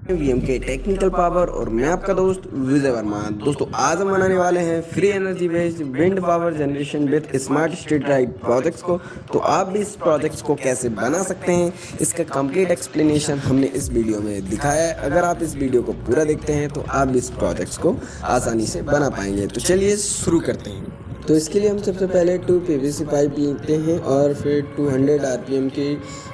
वीएमके technical power और मैं आपका दोस्त विजय वर्मा। दोस्तों आज हम बनाने वाले हैं free energy based wind power generation with smart street light projects को। तो आप भी इस प्रोजेक्ट्स को कैसे बना सकते हैं इसका कंप्लीट एक्सप्लेनेशन हमने इस वीडियो में दिखाया है। अगर आप इस वीडियो को पूरा देखते हैं तो आप भी इस प्रोजेक्ट्स को आसानी से बना पाएंगे। तो चलिए शुरू करते हैं। तो इसके लिए हम सबसे पहले 2 पीवीसी पाइप लेते हैं और फिर 200 आरपीएम की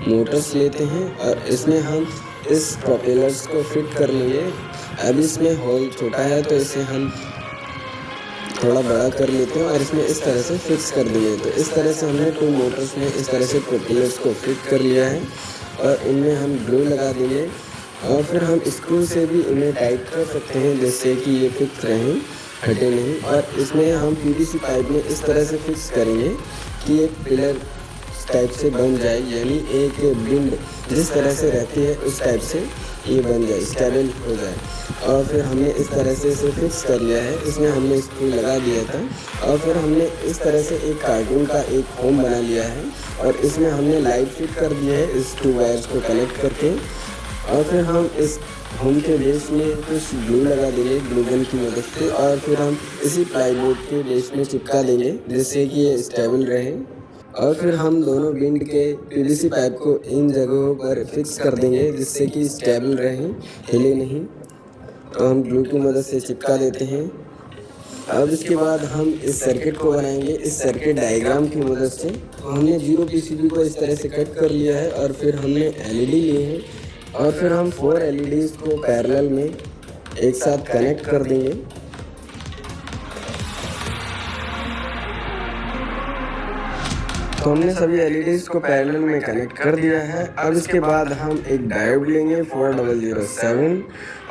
मोटर्स लेते हैं और इसमें हम इस प्रोपेलर्स को फिट कर लेंगे। अब इसमें होल छोटा है तो इसे हम थोड़ा बड़ा कर लेते हैं और इसमें इस तरह से फिक्स कर देंगे। तो इस तरह से हमने 2 मोटर्स में इस तरह से प्रोपेलर्स को फिट कर लिया है और इनमें हम ग्लू लगा देंगे और फिर हम स्क्रू से भी इन्हें टाइट कर सकते हैं जिससे कि ये फिक्स रहें, हटे नहीं। और इसमें हम पीवीसी पाइप में इस तरह से फिक्स करेंगे कि एक पिलर टाइप से बन जाए, यानी एक विंड जिस तरह से रहती है उस टाइप से ये बन जाए, स्टेबल हो जाए। और फिर हमने इस तरह से इसे फिक्स कर लिया है। इसमें हमने स्क्रू लगा दिया था और फिर हमने इस तरह से एक कार्टून का एक होम बना लिया है और इसमें हमने लाइट फिट कर दी है इस 2 वायर्स को कनेक्ट करके। और फिर हम इस होम के बेस में कुछ ग्लू लगा देंगे ग्लू गन की मदद से और फिर हम इसी प्लाईवुड के बेस में चिपका देंगे जिससे कि ये स्टेबल रहे। और फिर हम दोनों विंड के पीवीसी पाइप को इन जगहों पर फिक्स कर देंगे जिससे कि स्टेबल रहें, हिले नहीं। तो हम ग्लू की मदद से चिपका देते हैं। अब इसके बाद हम इस सर्किट को बनाएंगे इस सर्किट डायग्राम की मदद से। तो हमने 0 पीसीबी को इस तरह से कट कर लिया है और फिर हमने एलईडी लिए हैं और फिर हम 4 एलईडीज को पैरेलल में एक साथ कनेक्ट कर देंगे। तो हमने सभी एलईडीज को पैरेलल में कनेक्ट कर दिया है। अब इसके बाद हम एक डायोड लेंगे 4007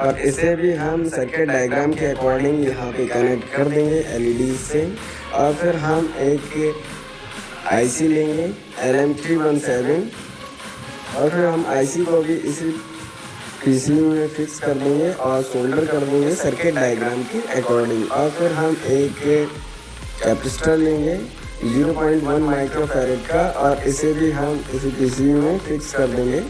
और इसे भी हम सर्किट डायग्राम के अकॉर्डिंग यहाँ पे कनेक्ट कर देंगे एलईडीज से। और फिर हम एक आईसी लेंगे LM317 और फिर हम आईसी को भी इसी पीसीबी में फिक्स कर देंगे और सोल्डर कर देंगे सर्किट डायग्राम के अकॉर्डिंग। और फिर हम एक कैपेसिटर लेंगे 0.1 माइक्रोफैरेड का और इसे भी हम इसी पीसीबी में फिक्स कर देंगे।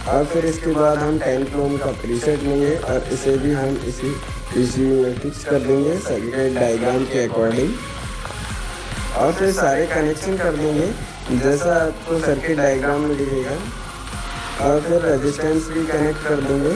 और फिर इसके बाद हम 10 ओम का प्रीसेट लेंगे और इसे भी हम इसी पीसीबी में फिक्स कर देंगे सर्किट डायग्राम के अकॉर्डिंग। और फिर सारे कनेक्शन कर देंगे जैसा आपको सर्किट डायग्राम में दिखेगा। और फिर रेजिस्टेंस भी कनेक्ट कर देंगे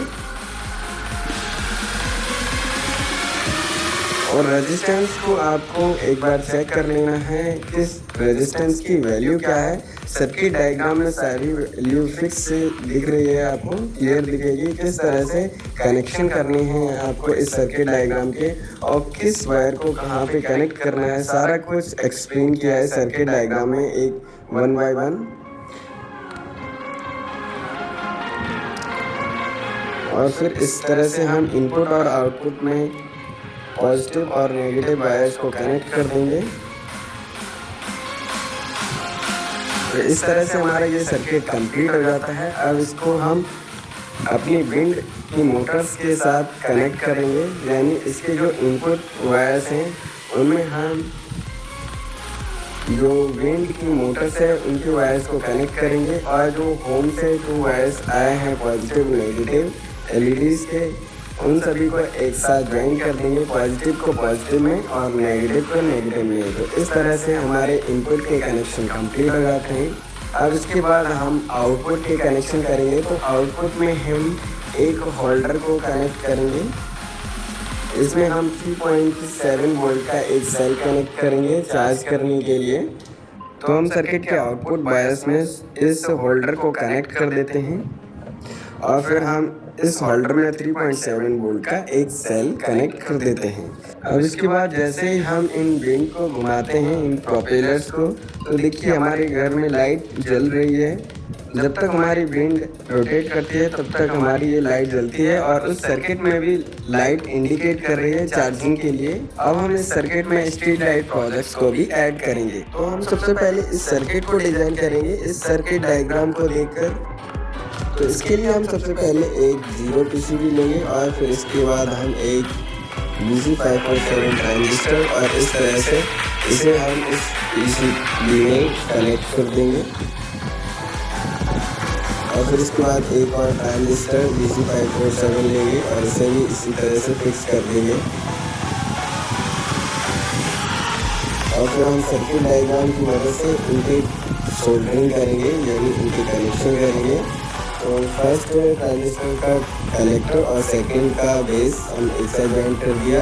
और रेजिस्टेंस को आपको एक बार चेक कर लेना है किस रेजिस्टेंस की वैल्यू क्या है। सर्किट डायग्राम में सारी वैल्यू फिक्स से दिख रही है, आपको क्लियर दिखेगी किस तरह से कनेक्शन करने हैं आपको इस सर्किट डायग्राम के और किस वायर को कहाँ पे कनेक्ट करना है। सारा कुछ एक्सप्लेन किया है सर्किट डायग्राम में एक 1 बाय 1। और फिर इस तरह से हम इनपुट और आउटपुट में पॉजिटिव और नेगेटिव वायर्स को कनेक्ट कर देंगे। तो इस तरह से हमारा ये सर्किट कंप्लीट हो जाता है। अब इसको हम अपनी विंड की मोटर्स के साथ कनेक्ट करेंगे, यानी इसके जो इनपुट वायर्स हैं उनमें हम जो विंड की मोटर्स है उनके वायर्स को कनेक्ट करेंगे और जो होम से 2 वायर्स आए हैं पॉजिटिव नेगेटिव एलईडीज के उन सभी को एक साथ ज्वाइन कर देंगे, पॉजिटिव को पॉजिटिव में और नेगेटिव को नेगेटिव में। तो इस तरह से हमारे इनपुट के कनेक्शन कंप्लीट हो जाते हैं। अब इसके बाद हम आउटपुट के कनेक्शन करेंगे। तो आउटपुट में हम एक होल्डर को कनेक्ट करेंगे। इसमें हम 3.7 वोल्ट का एक सेल कनेक्ट करेंगे चार्ज करने के लिए। तो हम सर्किट के आउटपुट बायस में इस होल्डर को कनेक्ट कर देते हैं और फिर हम इस होल्डर में 3.7 वोल्ट का एक सेल कनेक्ट कर देते हैं। अब इसके बाद जैसे ही हम इन विंड को घुमाते हैं इन प्रोपेलर्स को, तो देखिए हमारे घर में लाइट जल रही है। जब तक हमारी विंड रोटेट करती है तब तक हमारी ये लाइट जलती है और उस सर्किट में भी लाइट इंडिकेट कर रही है चार्जिंग के लिए। अब हम इस सर्किट में स्ट्रीट लाइट प्रोजेक्ट्स को भी ऐड करेंगे। तो हम सबसे पहले इस सर्किट को डिजाइन करेंगे इस सर्किट डायग्राम को देखकर। तो इसके लिए हम सबसे पहले एक 0 पीसीबी लेंगे और फिर इसके बाद हम एक BC547 ट्रांजिस्टर और इस तरह से इसे हम इस पीसीबी में कनेक्ट कर देंगे। और फिर इसके बाद एक और ट्रांजिस्टर DC547 लेंगे और इसे भी इसी तरह से फिक्स कर देंगे। और फिर हम सर्किट डायग्राम की मदद से इनके सोल्डरिंग करेंगे, यानी इनके कनेक्शन करेंगे। तो फर्स्ट ट्रांजिस्टर का कलेक्टर और सेकंड का बेस हम एक साथ जॉइंट कर दिया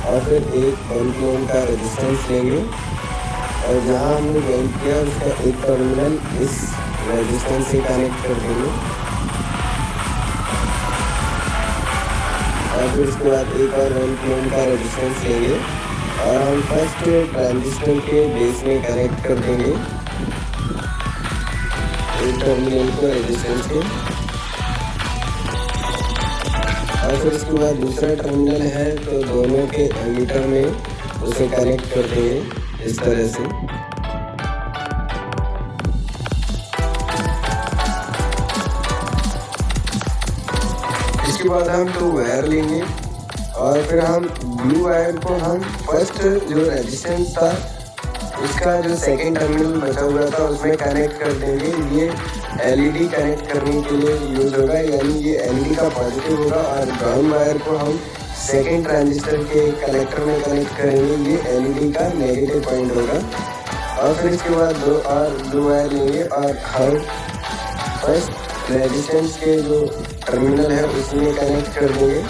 और फिर एक 1 ओम का रेजिस्टेंस लेंगे और जहां हमने जॉइंट किया उसका एक टर्मिनल इस रेजिस्टेंस से कनेक्ट कर देंगे। और फिर उसके बाद एक और 1 ओम का रेजिस्टेंस लेंगे और हम फर्स्ट ट्रांजिस्टर के बेस में कनेक्ट कर देंगे एक टर्मिनल को रेजिस्टेंस के। और फिर उसके बाद दूसरा टर्मिनल है तो दोनों के एमीटर में उसे कनेक्ट कर देंगे इस तरह से। इसके बाद हम 2 वायर लेंगे और फिर हम ब्लू वायर को हम फर्स्ट जो रेजिस्टेंस था उसका जो सेकंड टर्मिनल बचा हुआ था उसमें कनेक्ट कर देंगे। ये LED कनेक्ट करने के लिए यूज होगा, यानी ये LED का पॉजिटिव होगा और ब्राउन वायर को हम सेकंड ट्रांजिस्टर के कलेक्टर में कनेक्ट करेंगे, ये LED का नेगेटिव पॉइंट होगा। और फिर इसके बाद 2 और ब्लू वायर लेंगे और हम फर्स्ट रेजिस्टेंस के जो टर्मिनल है उसमें कनेक्ट कर देंगे।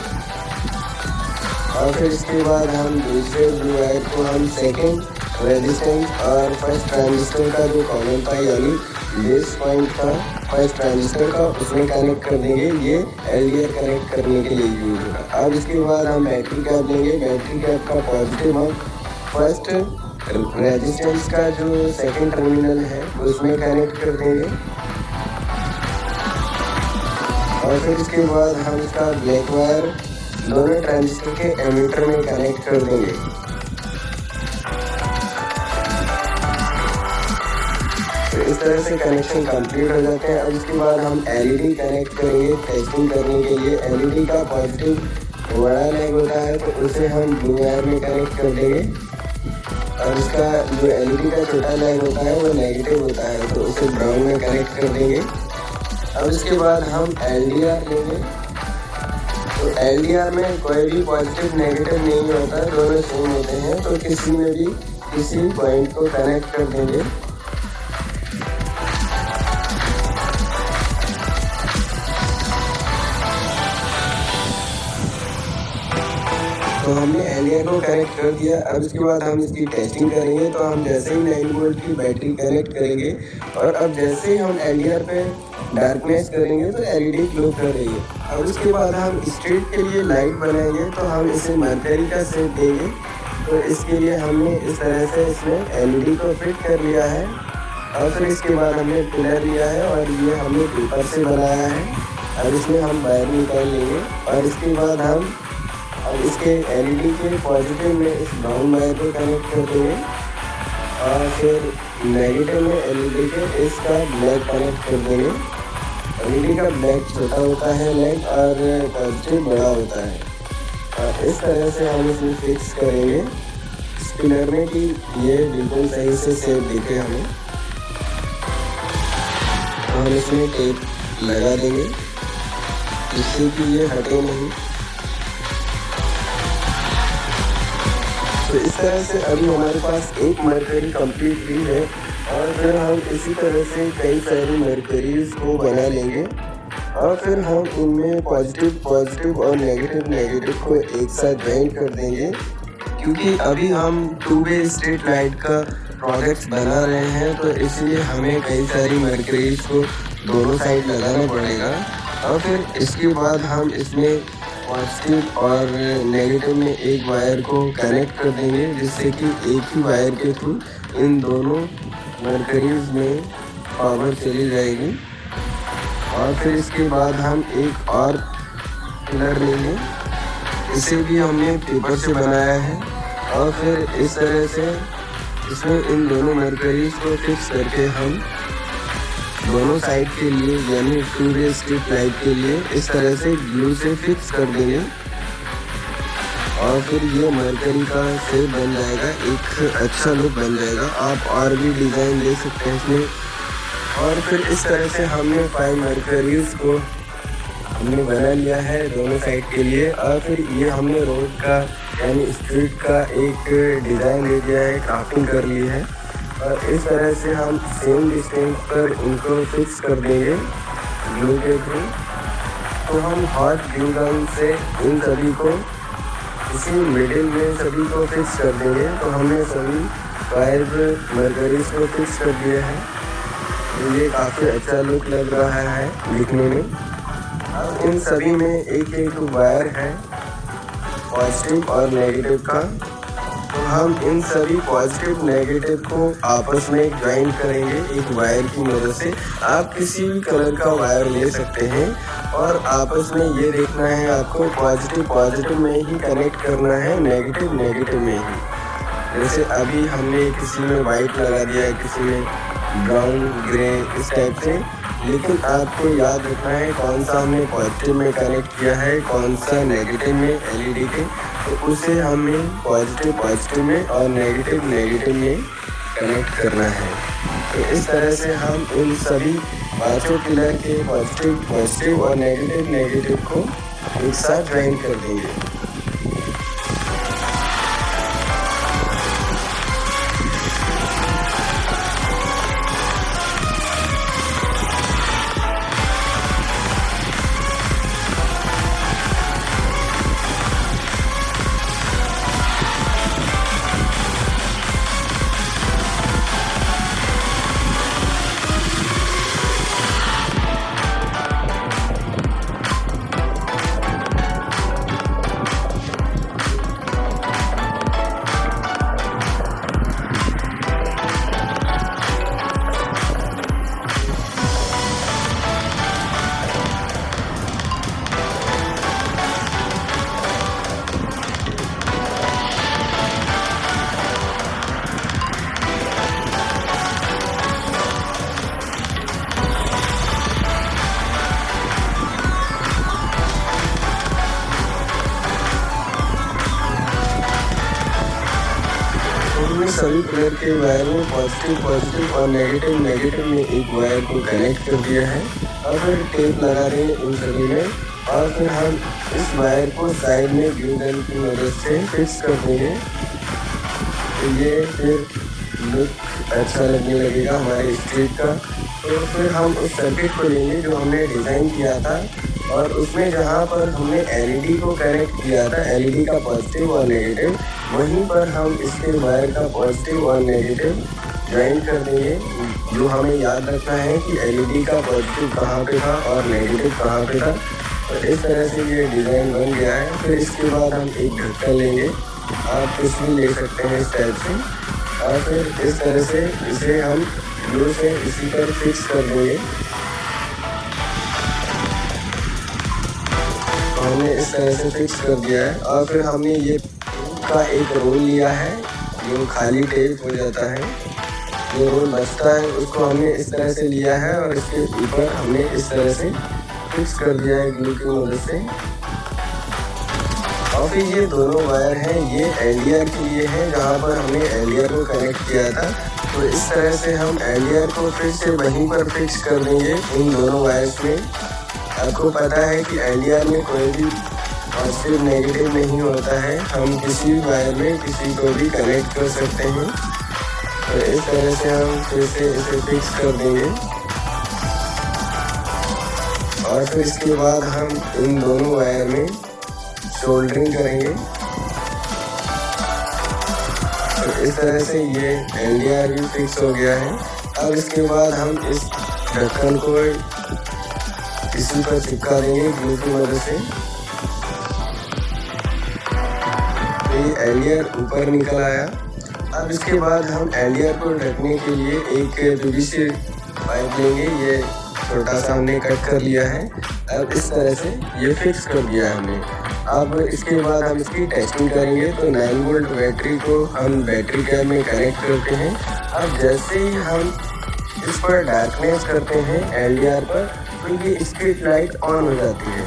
और फिर इसके बाद हम दूसरे ब्लू वायर को हम सेकंड रेजिस्टेंस और फर्स्ट ट्रांजिस्टर का जो कॉमन था यानी बेस पॉइंट था फर्स्ट ट्रांजिस्टर का उसमें कनेक्ट कर देंगे, ये LDR कनेक्ट करने के लिए यूज होगा। अब इसके बाद हम बैटरी कैप लेंगे। बैटरी कैप का पॉजिटिव हम फर्स्ट रेजिस्टेंस का जो सेकंड टर्मिनल है उसमें कनेक्ट कर देंगे। और फिर इसके बाद हम इसका ब्लैक वायर दोनों ट्रांजिस्टर के एमीटर में कनेक्ट कर देंगे। तो इस तरह से कनेक्शन कंप्लीट हो जाते हैं। अब इसके बाद हम LED कनेक्ट करेंगे टेस्टिंग करने के लिए। LED का पॉजिटिव बड़ा लैग होता है तो उसे हम ब्लू वायर में कनेक्ट कर देंगे और इसका जो LED का छोटा लैग होता है वो नेगेटिव होता है तो उसे ब्राउन में कनेक्ट कर देंगे। अब इसके बाद हम LDR लेंगे। तो LDR में कोई भी पॉजिटिव नेगेटिव नहीं होता, दोनों सेम होते हैं, तो किसी में भी किसी पॉइंट को कनेक्ट कर देंगे। तो हमने LDR को कनेक्ट कर दिया। अब इसके बाद हम इसकी टेस्टिंग करेंगे। तो हम जैसे ही 9 वोल्ट की बैटरी कनेक्ट करेंगे और अब जैसे ही हम LDR पे डार्कनेस करेंगे तो LED ग्लो कर रही है। अब इसके बाद हम स्ट्रीट के लिए लाइट बनाएंगे तो हम इसे मरकरी का सेट देंगे। तो इसके लिए हमने इस तरह से इसमें LED को फिट कर लिया है और फिर इसके बाद हमने पिलर लिया है और ये हमने पेपर से बनाया है। अब इसमें हम वायर निकाल लेंगे और इसके बाद हम अब इसके LED के पॉजिटिव में इस ब्राउन वायर को कनेक्ट कर देंगे और फिर नेगेटिव में LED के इसका ब्लैक कनेक्ट कर देंगे। LED का ब्लैक छोटा होता है लेग और पॉजिटिव बड़ा होता है और इस तरह से हम इसमें फिक्स करेंगे इस पिलर में कि ये बिल्कुल सही से शेप दिखे हमें। तो हम इसमें टेप लगा देंगे जिससे कि ये हटे नहीं। तो इस तरह से अभी हमारे पास एक मरकरी कंप्लीट हुई है और फिर हम इसी तरह से कई सारी मरकरीज को बना लेंगे और फिर हम इनमें पॉजिटिव और नेगेटिव को एक साथ जॉइंट कर देंगे। क्योंकि अभी हम 2-वे स्ट्रीट लाइट का प्रोजेक्ट्स बना रहे हैं तो इसलिए हमें कई सारी मरकरीज को दोनों साइड लगाना पड़ेगा और फिर इसके बाद हम इसमें पॉजिटिव और नेगेटिव में एक वायर को कनेक्ट कर देंगे जिससे कि एक ही वायर के थ्रू इन दोनों मरकरीज में पावर चली जाएगी। और फिर इसके बाद हम एक और पिलर लेंगे, इसे भी हमने पेपर से बनाया है और फिर इस तरह से इसमें इन दोनों मरकरीज को फिक्स करके हम दोनों साइड के लिए यानी 2-वे स्ट्रीट लाइट के लिए इस तरह से ग्लू से फिक्स कर देंगे और फिर ये मरकरी का शेप बन जाएगा, एक अच्छा लुक बन जाएगा। आप और भी डिज़ाइन दे सकते हैं इसमें और फिर इस तरह से हमने 5 मरकरीज को हमने बना लिया है दोनों साइड के लिए। और फिर ये हमने रोड का यानी स्ट्रीट का एक डिज़ाइन दे दिया है, ड्राफ्टिंग कर ली है। और इस तरह से हम सेम डिस्टेंस पर उनको फिक्स कर देंगे ग्लू के थ्रू। तो हम हॉट ग्लू गन से इन सभी को इसी मिडिल में सभी को फिक्स कर देंगे। तो हमने सभी 5 मरकरीज को फिक्स कर दिया है। तो ये काफ़ी अच्छा लुक लग रहा है दिखने में। अब इन सभी में एक एक वायर है पॉजिटिव और नेगेटिव का। तो हम इन सभी पॉजिटिव नेगेटिव को आपस में ज्वाइन करेंगे एक वायर की मदद से। आप किसी भी कलर का वायर ले सकते हैं और आपस में ये देखना है आपको पॉजिटिव पॉजिटिव में ही कनेक्ट करना है, नेगेटिव नेगेटिव में ही। जैसे अभी हमने किसी में वाइट लगा दिया है, किसी में ब्राउन ग्रे इस टाइप से। लेकिन आपको याद रखना है कौन सा हमने पॉजिटिव में कनेक्ट किया है, कौन सा नेगेटिव में एलईडी के। तो उसे हमें पॉजिटिव पॉजिटिव में और नेगेटिव नेगेटिव में कनेक्ट करना है। तो इस तरह से हम इन सभी 5 पिलर के पॉजिटिव पॉजिटिव और नेगेटिव नेगेटिव को एक साथ ज्वाइन कर देंगे। सभी पिलर के वायर में पॉजिटिव पॉजिटिव और नेगेटिव नेगेटिव में एक वायर को कनेक्ट कर दिया है। और फिर टेप लगा रहे हैं इन सभी में। और फिर हम इस वायर को साइड में ग्लू गन की मदद से फिक्स कर देंगे। तो ये फिर लुक अच्छा लगने लगेगा हमारे स्ट्रीट का। तो फिर हम उस सर्किट को लेंगे जो हमने डिज़ाइन किया था और उसमें जहाँ पर हमने एलईडी को कनेक्ट किया था, एलईडी का पॉजिटिव और नेगेटिव, वहीं पर हम इसके वायर का पॉजिटिव और नेगेटिव ज्वाइन कर देंगे। जो हमें याद रखना है कि एलईडी का पॉजिटिव कहाँ पे था और नेगेटिव कहाँ पे था। तो इस तरह से ये डिज़ाइन बन गया है। फिर इसके बाद हम एक ढक्कन लेंगे, आप कुछ भी ले सकते हैं इस टाइप से। और फिर इस तरह से इसे हम ग्लू से इसी पर फिक्स कर देंगे। हमने इस तरह से फिक्स कर दिया है। और फिर हमने ये का एक रोल लिया है जो खाली टेप हो जाता है, जो रोल बचता है उसको हमने इस तरह से लिया है और इसके ऊपर हमने इस तरह से फिक्स कर दिया है ग्लू की मदद से। और फिर ये दोनों वायर हैं, ये एलडीआर के लिए है जहाँ पर हमने एलडीआर को कनेक्ट किया था। तो इस तरह से हम एलडीआर को फिर से वहीं पर फिक्स कर देंगे इन दोनों वायर्स में। आपको पता है कि एलडीआर में कोई भी पॉजिटिव नेगेटिव नहीं होता है, हम किसी भी वायर में किसी को भी कनेक्ट कर सकते हैं। तो इस तरह से हम फिर से इसे फिक्स कर देंगे। और फिर इसके बाद हम इन दोनों वायर में सोल्डरिंग करेंगे। तो इस तरह से ये एलडीआर भी फिक्स हो गया है। अब इसके बाद हम इस ढक्कन को इसी पर चिपका देंगे ग्लू की मदद से। तो ये एलडीआर ऊपर निकल आया। अब इसके बाद हम एलडीआर को ढकने के लिए एक पीवीसी पाइप लेंगे, ये छोटा सा हमने कट कर लिया है। अब इस तरह से ये फिक्स कर दिया है हमने। अब इसके बाद हम इसकी टेस्टिंग करेंगे। तो 9 वोल्ट बैटरी को हम बैटरी कैप में कनेक्ट करते हैं। अब जैसे ही हम इस पर डार्कनेस करते हैं एलडीआर पर, तो ये स्ट्रीट लाइट ऑन हो जाती है।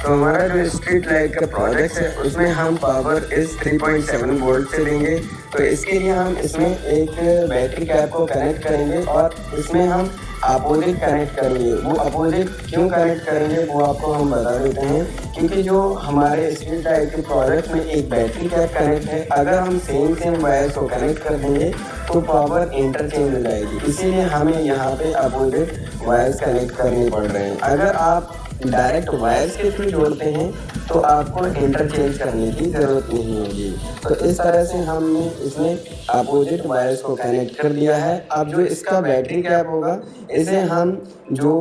तो हमारा जो स्ट्रीट लाइट का प्रोजेक्ट है उसमें हम पावर इस 3.7 वोल्ट से देंगे। तो इसके लिए हम इसमें एक बैटरी कैप को कनेक्ट करेंगे और इसमें हम अपोजिट कनेक्ट करेंगे। वो अपोजिट क्यों कनेक्ट करेंगे वो आपको हम बता देते हैं, क्योंकि जो हमारे स्ट्रीट लाइट के प्रोजेक्ट में एक बैटरी कैप कनेक्ट है, अगर हम सेम वायर्स को कनेक्ट कर देंगे तो पावर इंटरचेंज हो जाएगी। इसीलिए हमें यहाँ पे अपोजिट वायर्स कनेक्ट करने पड़ रहे हैं। अगर आप डायरेक्ट वायर्स के थ्रू जोड़ते हैं तो आपको इंटरचेंज करने की ज़रूरत नहीं होगी। तो इस तरह से हमने इसमें अपोजिट वायर्स को कनेक्ट कर दिया है। अब जो इसका बैटरी कैप होगा, इसे हम जो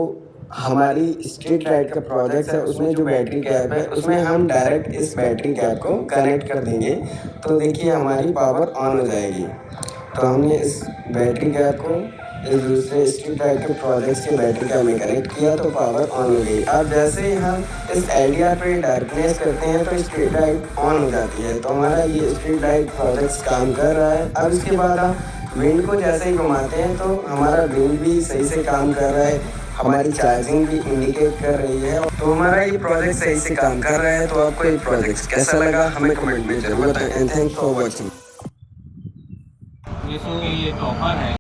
हमारी स्ट्रीट लाइट का प्रोजेक्ट है उसमें जो बैटरी कैप है उसमें हम डायरेक्ट इस बैटरी कैप को कनेक्ट कर देंगे। तो देखिए हमारी पावर ऑन हो जाएगी। तो हमने इस बैटरी कैप को इस दूसरे स्ट्रीट लाइट के प्रोजेक्ट के बैटरी कैप में कनेक्ट किया तो पावर ऑन हो गई। अब जैसे ही हम इस एलईडी पे डार्कनेस करते हैं तो स्ट्रीट लाइट ऑन हो जाती है। तो हमारा ये स्ट्रीट लाइट प्रोजेक्ट काम कर रहा है। अब इसके बाद हम विंड को जैसे ही घुमाते हैं तो हमारा विंड भी सही से काम कर रहा है, हमारी चार्जिंग भी इंडिकेट कर रही है। तो हमारा ये प्रोजेक्ट सही से काम कर रहा है। तो आपको ये प्रोजेक्ट कैसा लगा हमें कमेंट में जरूर बताएं। And thanks for watching. ये टॉपर है।